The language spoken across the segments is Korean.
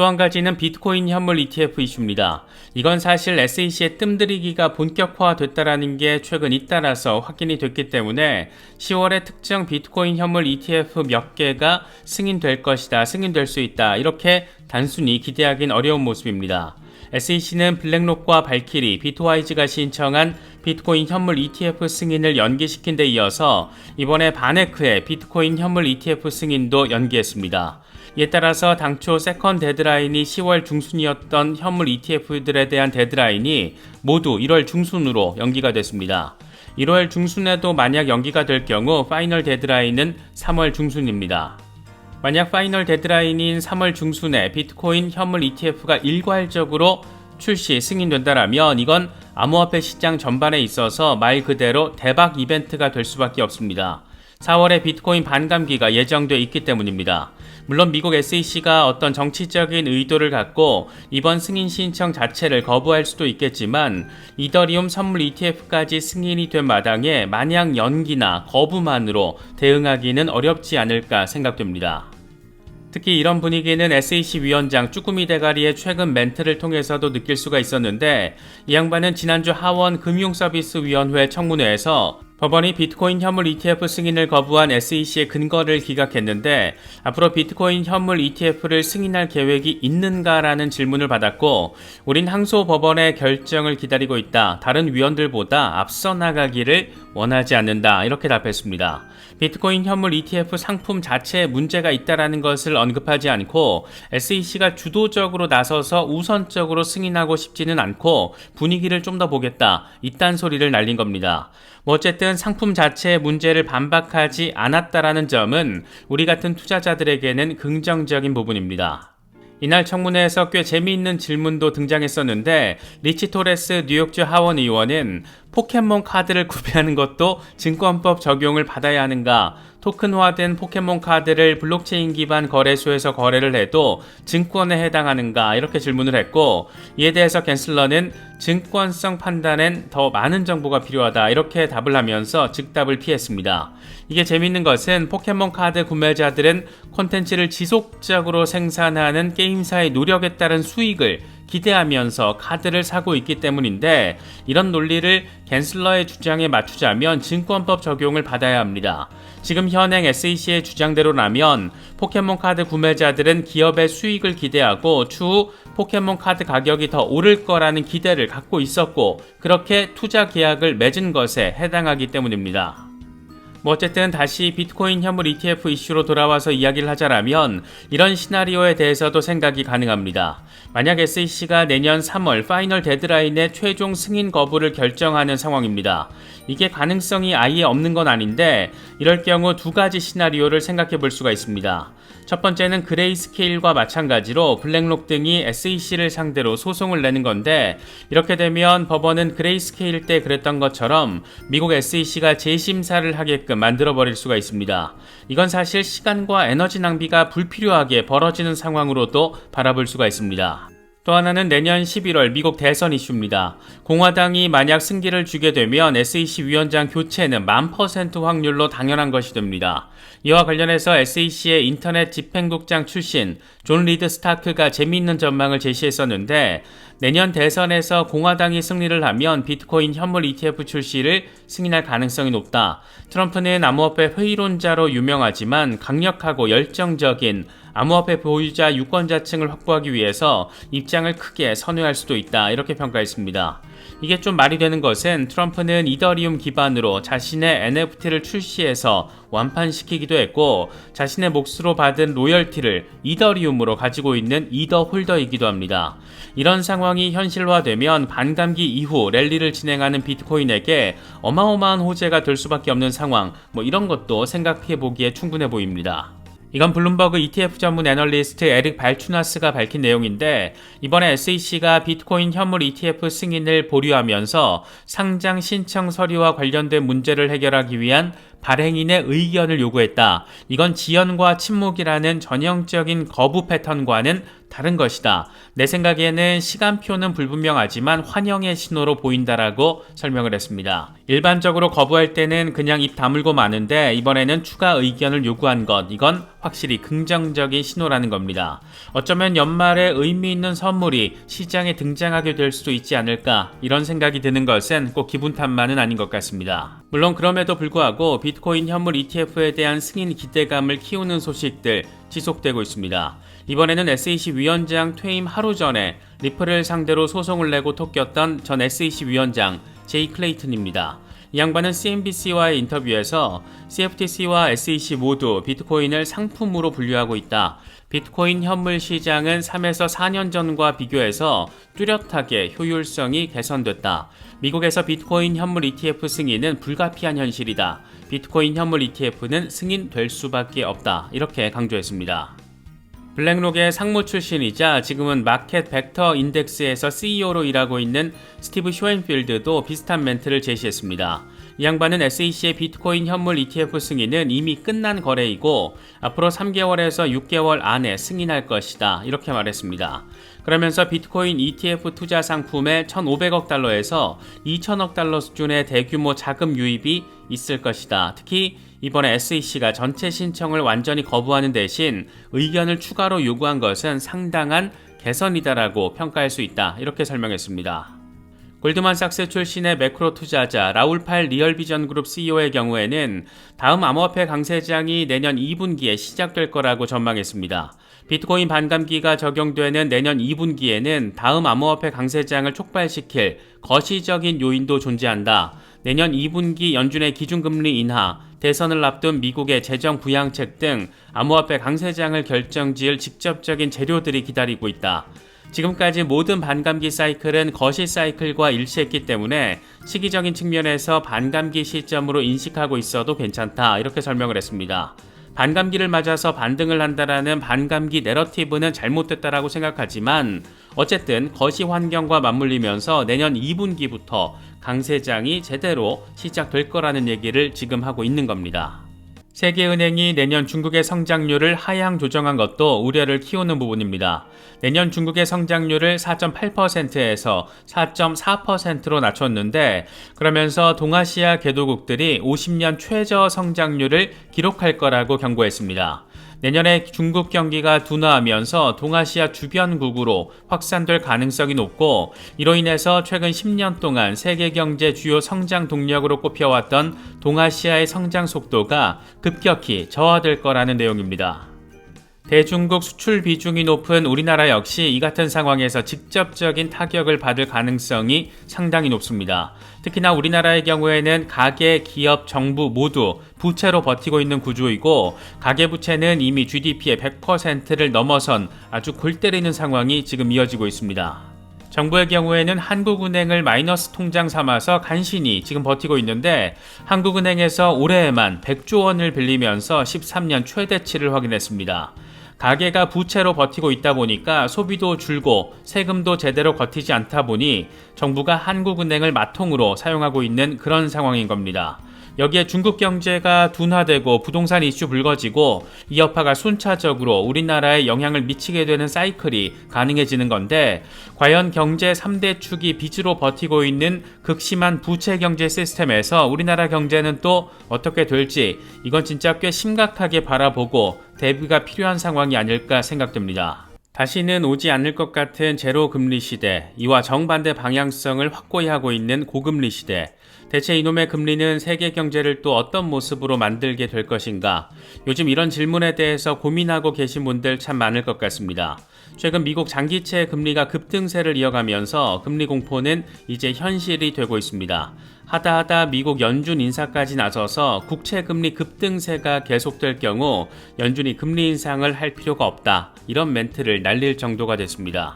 또 한 가지는 비트코인 현물 ETF 이슈입니다. 이건 사실 SEC의 뜸들이기가 본격화됐다라는 게 최근 잇따라서 확인이 됐기 때문에 10월에 특정 비트코인 현물 ETF 몇 개가 승인될 것이다, 승인될 수 있다, 이렇게 단순히 기대하긴 어려운 모습입니다. SEC는 블랙록과 발키리, 비트와이즈가 신청한 비트코인 현물 ETF 승인을 연기시킨 데 이어서 이번에 바네크의 비트코인 현물 ETF 승인도 연기했습니다. 이에 따라서 당초 세컨 데드라인이 10월 중순이었던 현물 ETF들에 대한 데드라인이 모두 1월 중순으로 연기가 됐습니다. 1월 중순에도 만약 연기가 될 경우 파이널 데드라인은 3월 중순입니다. 만약 파이널 데드라인인 3월 중순에 비트코인 현물 ETF가 일괄적으로 출시 승인된다라면 이건 암호화폐 시장 전반에 있어서 말 그대로 대박 이벤트가 될 수밖에 없습니다. 4월에 비트코인 반감기가 예정돼 있기 때문입니다. 물론 미국 SEC가 어떤 정치적인 의도를 갖고 이번 승인 신청 자체를 거부할 수도 있겠지만 이더리움 선물 ETF까지 승인이 된 마당에 마냥 연기나 거부만으로 대응하기는 어렵지 않을까 생각됩니다. 특히 이런 분위기는 SEC 위원장 쭈꾸미 대가리의 최근 멘트를 통해서도 느낄 수가 있었는데 이 양반은 지난주 하원 금융서비스위원회 청문회에서 법원이 비트코인 현물 ETF 승인을 거부한 SEC의 근거를 기각했는데 앞으로 비트코인 현물 ETF를 승인할 계획이 있는가라는 질문을 받았고 우린 항소 법원의 결정을 기다리고 있다. 다른 위원들보다 앞서 나가기를 원하지 않는다. 이렇게 답했습니다. 비트코인 현물 ETF 상품 자체에 문제가 있다는 것을 언급하지 않고 SEC가 주도적으로 나서서 우선적으로 승인하고 싶지는 않고 분위기를 좀 더 보겠다. 이딴 소리를 날린 겁니다. 어쨌든 상품 자체의 문제를 반박하지 않았다라는 점은 우리 같은 투자자들에게는 긍정적인 부분입니다. 이날 청문회에서 꽤 재미있는 질문도 등장했었는데 리치 토레스 뉴욕주 하원 의원은 포켓몬 카드를 구매하는 것도 증권법 적용을 받아야 하는가? 토큰화된 포켓몬 카드를 블록체인 기반 거래소에서 거래를 해도 증권에 해당하는가? 이렇게 질문을 했고 이에 대해서 갠슬러는 증권성 판단엔 더 많은 정보가 필요하다 이렇게 답을 하면서 즉답을 피했습니다. 이게 재밌는 것은 포켓몬 카드 구매자들은 콘텐츠를 지속적으로 생산하는 게임사의 노력에 따른 수익을 기대하면서 카드를 사고 있기 때문인데 이런 논리를 갠슬러의 주장에 맞추자면 증권법 적용을 받아야 합니다. 지금 현행 SEC의 주장대로라면 포켓몬 카드 구매자들은 기업의 수익을 기대하고 추후 포켓몬 카드 가격이 더 오를 거라는 기대를 갖고 있었고 그렇게 투자 계약을 맺은 것에 해당하기 때문입니다. 어쨌든 다시 비트코인 현물 ETF 이슈로 돌아와서 이야기를 하자라면 이런 시나리오에 대해서도 생각이 가능합니다. 만약 SEC가 내년 3월 파이널 데드라인의 최종 승인 거부를 결정하는 상황입니다. 이게 가능성이 아예 없는 건 아닌데 이럴 경우 두 가지 시나리오를 생각해 볼 수가 있습니다. 첫 번째는 그레이스케일과 마찬가지로 블랙록 등이 SEC를 상대로 소송을 내는 건데 이렇게 되면 법원은 그레이스케일 때 그랬던 것처럼 미국 SEC가 재심사를 하게끔 만들어버릴 수가 있습니다. 이건 사실 시간과 에너지 낭비가 불필요하게 벌어지는 상황으로도 바라볼 수가 있습니다. 또 하나는 내년 11월 미국 대선 이슈입니다. 공화당이 만약 승기를 주게 되면 SEC 위원장 교체는 1000% 확률로 당연한 것이 됩니다. 이와 관련해서 SEC의 인터넷 집행국장 출신 존 리드 스타크가 재미있는 전망을 제시했었는데 내년 대선에서 공화당이 승리를 하면 비트코인 현물 ETF 출시를 승인할 가능성이 높다. 트럼프는 암호화폐 회의론자로 유명하지만 강력하고 열정적인 암호화폐 보유자 유권자층을 확보하기 위해서 입장을 크게 선회할 수도 있다. 이렇게 평가했습니다. 이게 좀 말이 되는 것은 트럼프는 이더리움 기반으로 자신의 NFT를 출시해서 완판시키기도 했고 자신의 몫으로 받은 로열티를 이더리움으로 가지고 있는 이더 홀더이기도 합니다. 이런 상황이 현실화되면 반감기 이후 랠리를 진행하는 비트코인에게 어마어마한 호재가 될 수밖에 없는 상황, 이런 것도 생각해보기에 충분해 보입니다. 이건 블룸버그 ETF 전문 애널리스트 에릭 발추나스가 밝힌 내용인데 이번에 SEC가 비트코인 현물 ETF 승인을 보류하면서 상장 신청 서류와 관련된 문제를 해결하기 위한 발행인의 의견을 요구했다. 이건 지연과 침묵이라는 전형적인 거부 패턴과는 다른 것이다. 내 생각에는 시간표는 불분명하지만 환영의 신호로 보인다라고 설명을 했습니다. 일반적으로 거부할 때는 그냥 입 다물고 마는데 이번에는 추가 의견을 요구한 것, 이건 확실히 긍정적인 신호라는 겁니다. 어쩌면 연말에 의미 있는 선물이 시장에 등장하게 될 수도 있지 않을까, 이런 생각이 드는 것은 꼭 기분 탓만은 아닌 것 같습니다. 물론 그럼에도 불구하고 비트코인 현물 ETF에 대한 승인 기대감을 키우는 소식들 지속되고 있습니다. 이번에는 SEC 위원장 퇴임 하루 전에 리플을 상대로 소송을 내고 토꼈던 전 SEC 위원장 제이 클레이튼입니다. 이 양반은 CNBC와의 인터뷰에서 CFTC와 SEC 모두 비트코인을 상품으로 분류하고 있다. 비트코인 현물 시장은 3에서 4년 전과 비교해서 뚜렷하게 효율성이 개선됐다. 미국에서 비트코인 현물 ETF 승인은 불가피한 현실이다. 비트코인 현물 ETF는 승인될 수밖에 없다. 이렇게 강조했습니다. 블랙록의 상무 출신이자 지금은 마켓 벡터 인덱스에서 CEO로 일하고 있는 스티브 쇼엔필드도 비슷한 멘트를 제시했습니다. 이 양반은 SEC의 비트코인 현물 ETF 승인은 이미 끝난 거래이고 앞으로 3개월에서 6개월 안에 승인할 것이다. 이렇게 말했습니다. 그러면서 비트코인 ETF 투자 상품에 1,500억 달러에서 2,000억 달러 수준의 대규모 자금 유입이 있을 것이다. 특히 이번에 SEC가 전체 신청을 완전히 거부하는 대신 의견을 추가로 요구한 것은 상당한 개선이다라고 평가할 수 있다. 이렇게 설명했습니다. 골드만삭스 출신의 매크로 투자자 라울 팔 리얼비전 그룹 CEO의 경우에는 다음 암호화폐 강세장이 내년 2분기에 시작될 거라고 전망했습니다. 비트코인 반감기가 적용되는 내년 2분기에는 다음 암호화폐 강세장을 촉발시킬 거시적인 요인도 존재한다. 내년 2분기 연준의 기준금리 인하, 대선을 앞둔 미국의 재정 부양책 등 암호화폐 강세장을 결정지을 직접적인 재료들이 기다리고 있다. 지금까지 모든 반감기 사이클은 거시 사이클과 일치했기 때문에 시기적인 측면에서 반감기 시점으로 인식하고 있어도 괜찮다. 이렇게 설명을 했습니다. 반감기를 맞아서 반등을 한다라는 반감기 내러티브는 잘못됐다라고 생각하지만 어쨌든 거시 환경과 맞물리면서 내년 2분기부터 강세장이 제대로 시작될 거라는 얘기를 지금 하고 있는 겁니다. 세계은행이 내년 중국의 성장률을 하향 조정한 것도 우려를 키우는 부분입니다. 내년 중국의 성장률을 4.8%에서 4.4%로 낮췄는데 그러면서 동아시아 개도국들이 50년 최저 성장률을 기록할 거라고 경고했습니다. 내년에 중국 경기가 둔화하면서 동아시아 주변국으로 확산될 가능성이 높고 이로 인해서 최근 10년 동안 세계 경제 주요 성장 동력으로 꼽혀왔던 동아시아의 성장 속도가 급격히 저하될 거라는 내용입니다. 대중국 수출 비중이 높은 우리나라 역시 이 같은 상황에서 직접적인 타격을 받을 가능성이 상당히 높습니다. 특히나 우리나라의 경우에는 가계, 기업, 정부 모두 부채로 버티고 있는 구조이고 가계부채는 이미 GDP의 100%를 넘어선 아주 골 때리는 상황이 지금 이어지고 있습니다. 정부의 경우에는 한국은행을 마이너스 통장 삼아서 간신히 지금 버티고 있는데 한국은행에서 올해에만 100조 원을 빌리면서 13년 최대치를 확인했습니다. 가계가 부채로 버티고 있다 보니까 소비도 줄고 세금도 제대로 버티지 않다 보니 정부가 한국은행을 마통으로 사용하고 있는 그런 상황인 겁니다. 여기에 중국 경제가 둔화되고 부동산 이슈 불거지고 이 여파가 순차적으로 우리나라에 영향을 미치게 되는 사이클이 가능해지는 건데 과연 경제 3대 축이 빚으로 버티고 있는 극심한 부채 경제 시스템에서 우리나라 경제는 또 어떻게 될지 이건 진짜 꽤 심각하게 바라보고 대비가 필요한 상황이 아닐까 생각됩니다. 다시는 오지 않을 것 같은 제로 금리 시대, 이와 정반대 방향성을 확고히 하고 있는 고금리 시대. 대체 이놈의 금리는 세계 경제를 또 어떤 모습으로 만들게 될 것인가? 요즘 이런 질문에 대해서 고민하고 계신 분들 참 많을 것 같습니다. 최근 미국 장기채 금리가 급등세를 이어가면서 금리 공포는 이제 현실이 되고 있습니다. 하다하다 미국 연준 인사까지 나서서 국채 금리 급등세가 계속될 경우 연준이 금리 인상을 할 필요가 없다. 이런 멘트를 날릴 정도가 됐습니다.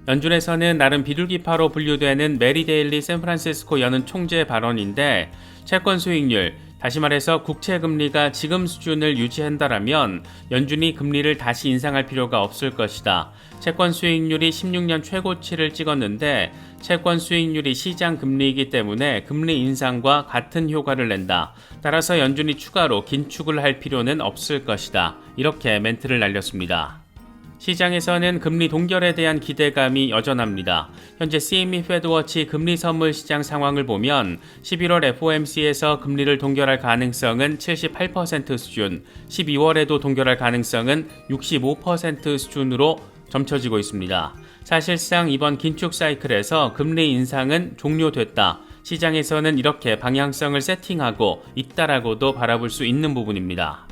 연준에서는 나름 비둘기파로 분류되는 메리 데일리 샌프란시스코 연은 총재 발언인데 채권 수익률, 다시 말해서 국채 금리가 지금 수준을 유지한다라면 연준이 금리를 다시 인상할 필요가 없을 것이다. 채권 수익률이 16년 최고치를 찍었는데 채권 수익률이 시장 금리이기 때문에 금리 인상과 같은 효과를 낸다. 따라서 연준이 추가로 긴축을 할 필요는 없을 것이다. 이렇게 멘트를 날렸습니다. 시장에서는 금리 동결에 대한 기대감이 여전합니다. 현재 CME 페드워치 금리 선물 시장 상황을 보면 11월 FOMC에서 금리를 동결할 가능성은 78% 수준, 12월에도 동결할 가능성은 65% 수준으로 점쳐지고 있습니다. 사실상 이번 긴축 사이클에서 금리 인상은 종료됐다. 시장에서는 이렇게 방향성을 세팅하고 있다라고도 바라볼 수 있는 부분입니다.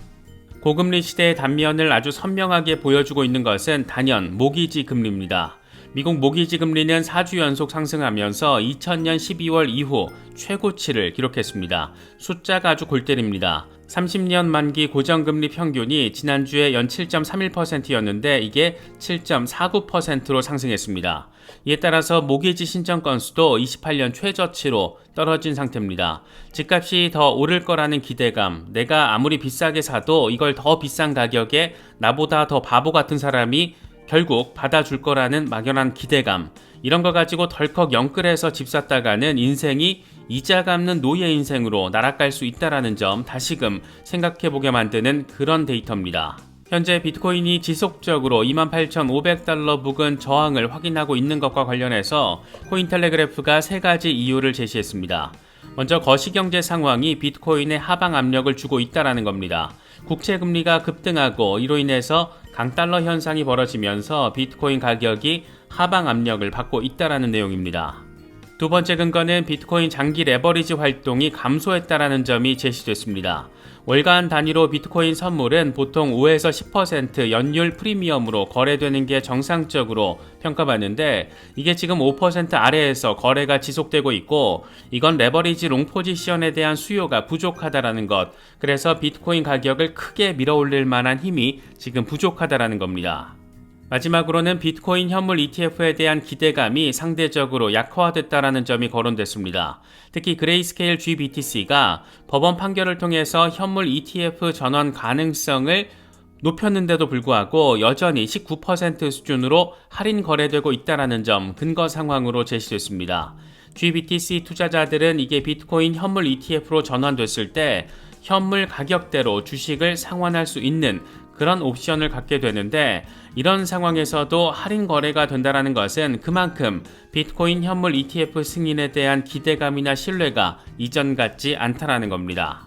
고금리 시대의 단면을 아주 선명하게 보여주고 있는 것은 단연 모기지 금리입니다. 미국 모기지 금리는 4주 연속 상승하면서 2000년 12월 이후 최고치를 기록했습니다. 숫자가 아주 골 때립니다. 30년 만기 고정금리 평균이 지난주에 연 7.31%였는데 이게 7.49%로 상승했습니다. 이에 따라서 모기지 신청 건수도 28년 최저치로 떨어진 상태입니다. 집값이 더 오를 거라는 기대감, 내가 아무리 비싸게 사도 이걸 더 비싼 가격에 나보다 더 바보 같은 사람이 결국 받아줄 거라는 막연한 기대감, 이런 거 가지고 덜컥 영끌해서 집 샀다가는 인생이 이자 갚는 노예 인생으로 날아갈 수 있다는 점 다시금 생각해보게 만드는 그런 데이터입니다. 현재 비트코인이 지속적으로 28,500달러 부근 저항을 확인하고 있는 것과 관련해서 코인텔레그래프가 세 가지 이유를 제시했습니다. 먼저 거시경제 상황이 비트코인에 하방 압력을 주고 있다는 겁니다. 국채금리가 급등하고 이로 인해서 강달러 현상이 벌어지면서 비트코인 가격이 하방 압력을 받고 있다는 내용입니다. 두 번째 근거는 비트코인 장기 레버리지 활동이 감소했다는 점이 제시됐습니다. 월간 단위로 비트코인 선물은 보통 5에서 10% 연율 프리미엄으로 거래되는 게 정상적으로 평가받는데 이게 지금 5% 아래에서 거래가 지속되고 있고 이건 레버리지 롱 포지션에 대한 수요가 부족하다는 것, 그래서 비트코인 가격을 크게 밀어올릴 만한 힘이 지금 부족하다는 겁니다. 마지막으로는 비트코인 현물 ETF에 대한 기대감이 상대적으로 약화됐다는 점이 거론됐습니다. 특히 그레이스케일 GBTC가 법원 판결을 통해서 현물 ETF 전환 가능성을 높였는데도 불구하고 여전히 19% 수준으로 할인 거래되고 있다는 점 근거 상황으로 제시됐습니다. GBTC 투자자들은 이게 비트코인 현물 ETF로 전환됐을 때 현물 가격대로 주식을 상환할 수 있는 그런 옵션을 갖게 되는데 이런 상황에서도 할인 거래가 된다는 것은 그만큼 비트코인 현물 ETF 승인에 대한 기대감이나 신뢰가 이전 같지 않다는 겁니다.